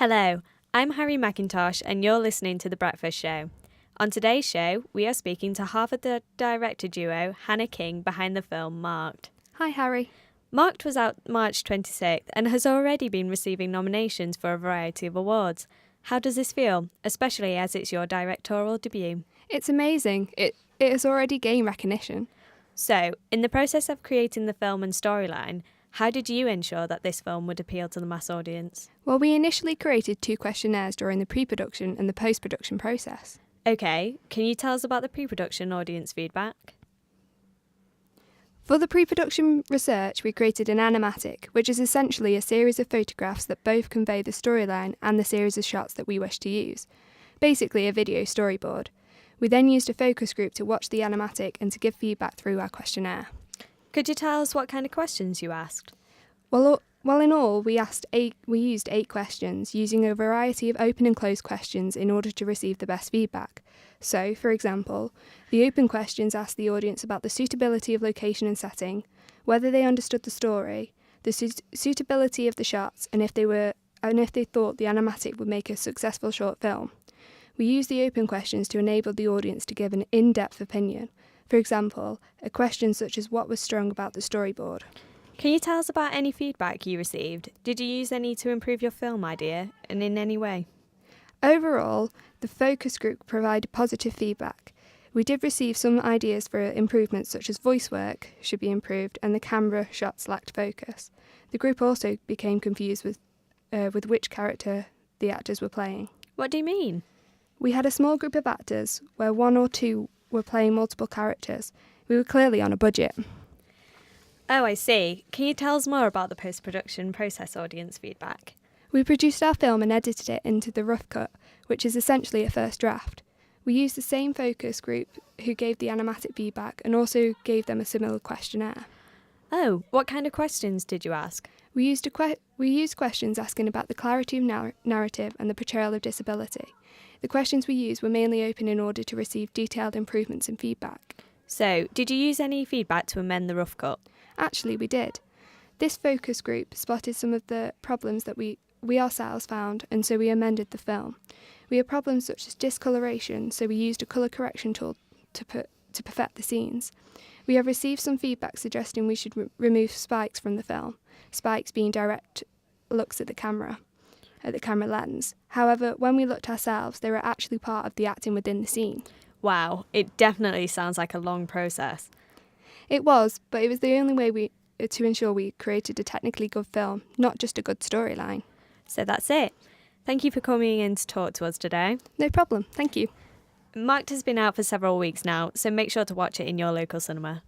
Hello, I'm Harry McIntosh and you're listening to The Breakfast Show. On today's show, we are speaking to Harvard director duo Hannah King behind the film Marked. Hi, Harry. Marked was out March 26th and has already been receiving nominations for a variety of awards. How does this feel, especially as it's your directorial debut? It's amazing. It has already gained recognition. So, in the process of creating the film and storyline, how did you ensure that this film would appeal to the mass audience? Well, we initially created 2 questionnaires during the pre-production and the post-production process. Okay, can you tell us about the pre-production audience feedback? For the pre-production research, we created an animatic, which is essentially a series of photographs that both convey the storyline and the series of shots that we wish to use. Basically a video storyboard. We then used a focus group to watch the animatic and to give feedback through our questionnaire. Could you tell us what kind of questions you asked? Well, in all, we used 8 questions, using a variety of open and closed questions in order to receive the best feedback. So, for example, the open questions asked the audience about the suitability of location and setting, whether they understood the story, the suitability of the shots, and if they thought the animatic would make a successful short film. We used the open questions to enable the audience to give an in-depth opinion. For example, a question such as what was strong about the storyboard. Can you tell us about any feedback you received? Did you use any to improve your film idea, and in any way? Overall, the focus group provided positive feedback. We did receive some ideas for improvements such as voice work should be improved and the camera shots lacked focus. The group also became confused with which character the actors were playing. What do you mean? We had a small group of actors where 1 or 2 were playing multiple characters. We were clearly on a budget. Oh, I see. Can you tell us more about the post-production process audience feedback? We produced our film and edited it into the rough cut, which is essentially a first draft. We used the same focus group who gave the animatic feedback and also gave them a similar questionnaire. Oh, what kind of questions did you ask? We used questions asking about the clarity of narrative and the portrayal of disability. The questions we used were mainly open in order to receive detailed improvements and feedback. So, did you use any feedback to amend the rough cut? Actually, we did. This focus group spotted some of the problems that we ourselves found, and so we amended the film. We had problems such as discoloration, so we used a colour correction tool to perfect the scenes. We have received some feedback suggesting we should remove spikes from the film, spikes being direct looks at the camera lens. However, when we looked ourselves, they were actually part of the acting within the scene. Wow, it definitely sounds like a long process. It was, but it was the only way to ensure we created a technically good film, not just a good storyline. So that's it. Thank you for coming in to talk to us today. No problem, thank you. Marked has been out for several weeks now, so make sure to watch it in your local cinema.